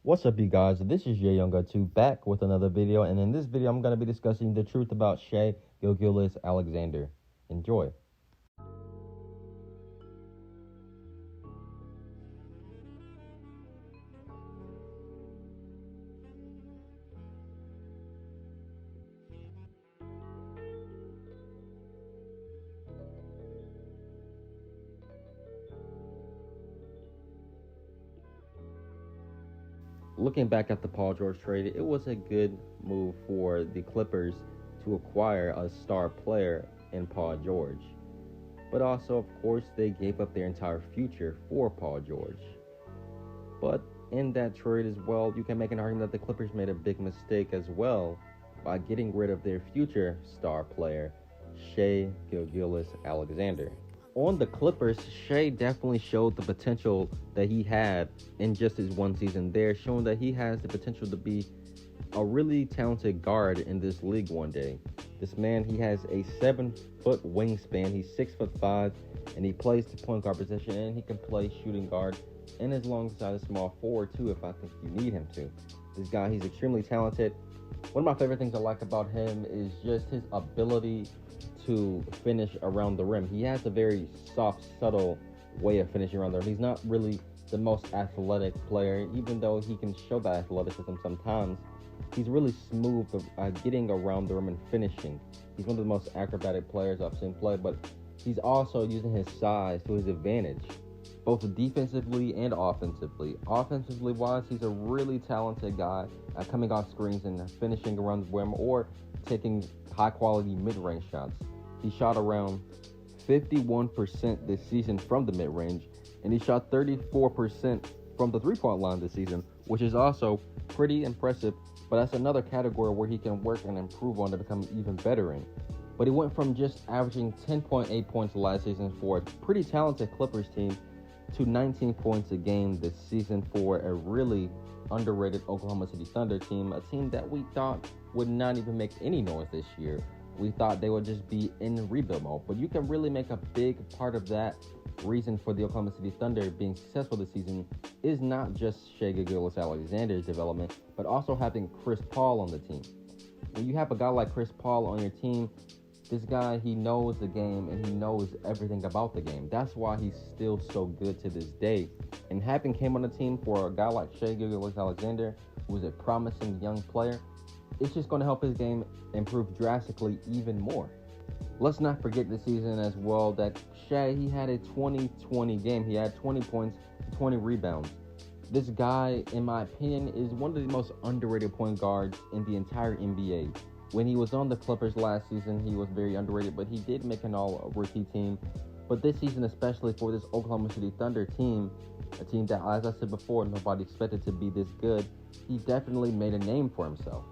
What's up, you guys? This is your Younger 2 back with another video, and in this video, I'm going to be discussing the truth about Shai-Gilgeous-Alexander. Enjoy. Looking back at the Paul George trade, it was a good move for the Clippers to acquire a star player in Paul George. But also, of course, they gave up their entire future for Paul George. But in that trade as well, you can make an argument that the Clippers made a big mistake as well by getting rid of their future star player, Shai-Gilgeous-Alexander. On the Clippers, Shai definitely showed the potential that he had in just his one season there, showing that he has the potential to be a really talented guard in this league one day. This man, he has a 7-foot wingspan. He's 6'5", and he plays the point guard position, and he can play shooting guard and as long as a small forward too, if I think you need him to. This guy, he's extremely talented. One of my favorite things I like about him is just his ability to finish around the rim. He has a very soft, subtle way of finishing around the rim. He's not really the most athletic player, even though he can show that athleticism sometimes. He's really smooth getting around the rim and finishing. He's one of the most acrobatic players I've seen play, but he's also using his size to his advantage, both defensively and offensively. Offensively wise, he's a really talented guy at coming off screens and finishing around the rim or taking high-quality mid-range shots. He shot around 51% this season from the mid-range, and he shot 34% from the three-point line this season, which is also pretty impressive, but that's another category where he can work and improve on to become even better in. But he went from just averaging 10.8 points last season for a pretty talented Clippers team to 19 points a game this season for a really underrated Oklahoma City Thunder team, a team that we thought would not even make any noise this year. We thought they would just be in rebuild mode, but you can really make a big part of that reason for the Oklahoma City Thunder being successful this season is not just Shai-Gilgeous-Alexander's development, but also having Chris Paul on the team. When you have a guy like Chris Paul on your team, this guy, he knows the game and he knows everything about the game. That's why he's still so good to this day. And having him on the team for a guy like Shai-Gilgeous-Alexander, who is a promising young player, it's just going to help his game improve drastically even more. Let's not forget this season as well that Shai, he had a 20-20 game. He had 20 points, 20 rebounds. This guy, in my opinion, is one of the most underrated point guards in the entire NBA. When he was on the Clippers last season, he was very underrated, but he did make an all-rookie team. But this season, especially for this Oklahoma City Thunder team, a team that, as I said before, nobody expected to be this good, he definitely made a name for himself.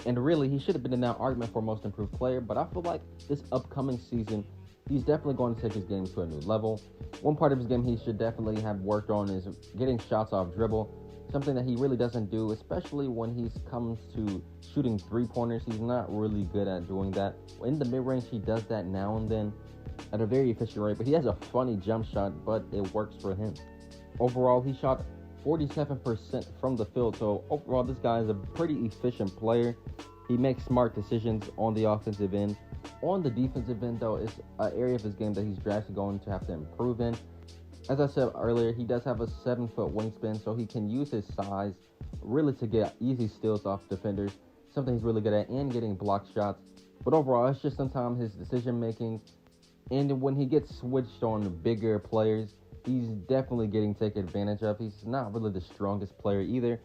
And really, he should have been in that argument for most improved player, but I feel like this upcoming season, he's definitely going to take his game to a new level. One part of his game he should definitely have worked on is getting shots off dribble, something that he really doesn't do, especially when he comes to shooting three-pointers. He's not really good at doing that. In the mid-range, he does that now and then at a very efficient rate, but he has a funny jump shot, but it works for him. Overall, he shot 47% from the field, so overall, this guy is a pretty efficient player. He makes smart decisions on the offensive end. On the defensive end, though, it's an area of his game that he's drastically going to have to improve in. As I said earlier, he does have a 7-foot wingspan, so he can use his size really to get easy steals off defenders, something he's really good at, and getting block shots. But overall, it's just sometimes his decision-making, and when he gets switched on bigger players, he's definitely getting taken advantage of. He's not really the strongest player either,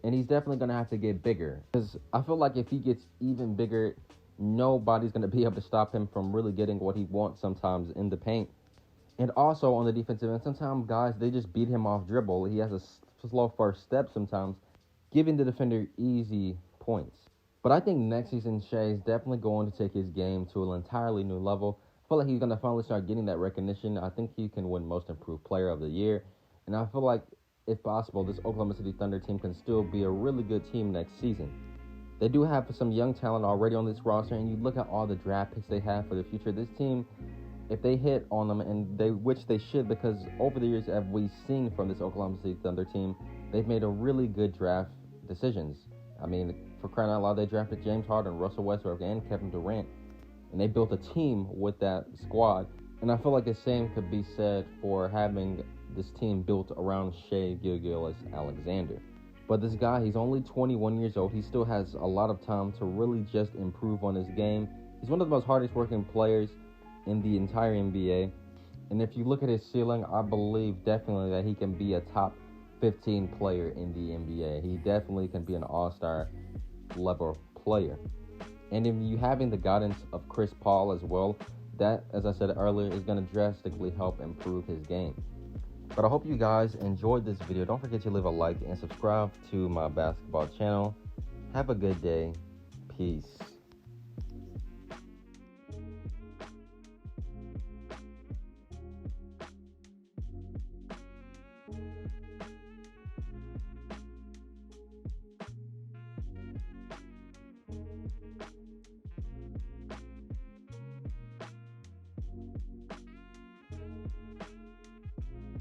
and he's definitely going to have to get bigger. Because I feel like if he gets even bigger, nobody's going to be able to stop him from really getting what he wants sometimes in the paint. And also on the defensive end, sometimes guys, they just beat him off dribble. He has a slow first step sometimes, giving the defender easy points. But I think next season, Shai is definitely going to take his game to an entirely new level. I feel like he's going to finally start getting that recognition. I think he can win Most Improved Player of the Year. And I feel like, if possible, this Oklahoma City Thunder team can still be a really good team next season. They do have some young talent already on this roster, and you look at all the draft picks they have for the future. This team, if they hit on them, and which they should, because over the years, as we've seen from this Oklahoma City Thunder team, they've made a really good draft decisions. I mean, for crying out loud, they drafted James Harden, Russell Westbrook, and Kevin Durant, and they built a team with that squad. And I feel like the same could be said for having this team built around Shai-Gilgeous-Alexander. But this guy, he's only 21 years old. He still has a lot of time to really just improve on his game. He's one of the most hardest working players in the entire NBA. And if you look at his ceiling, I believe definitely that he can be a top 15 player in the NBA. He definitely can be an all-star level player. And if you having the guidance of Chris Paul as well, that, as I said earlier, is going to drastically help improve his game. But I hope you guys enjoyed this video. Don't forget to leave a like and subscribe to my basketball channel. Have a good day. Peace.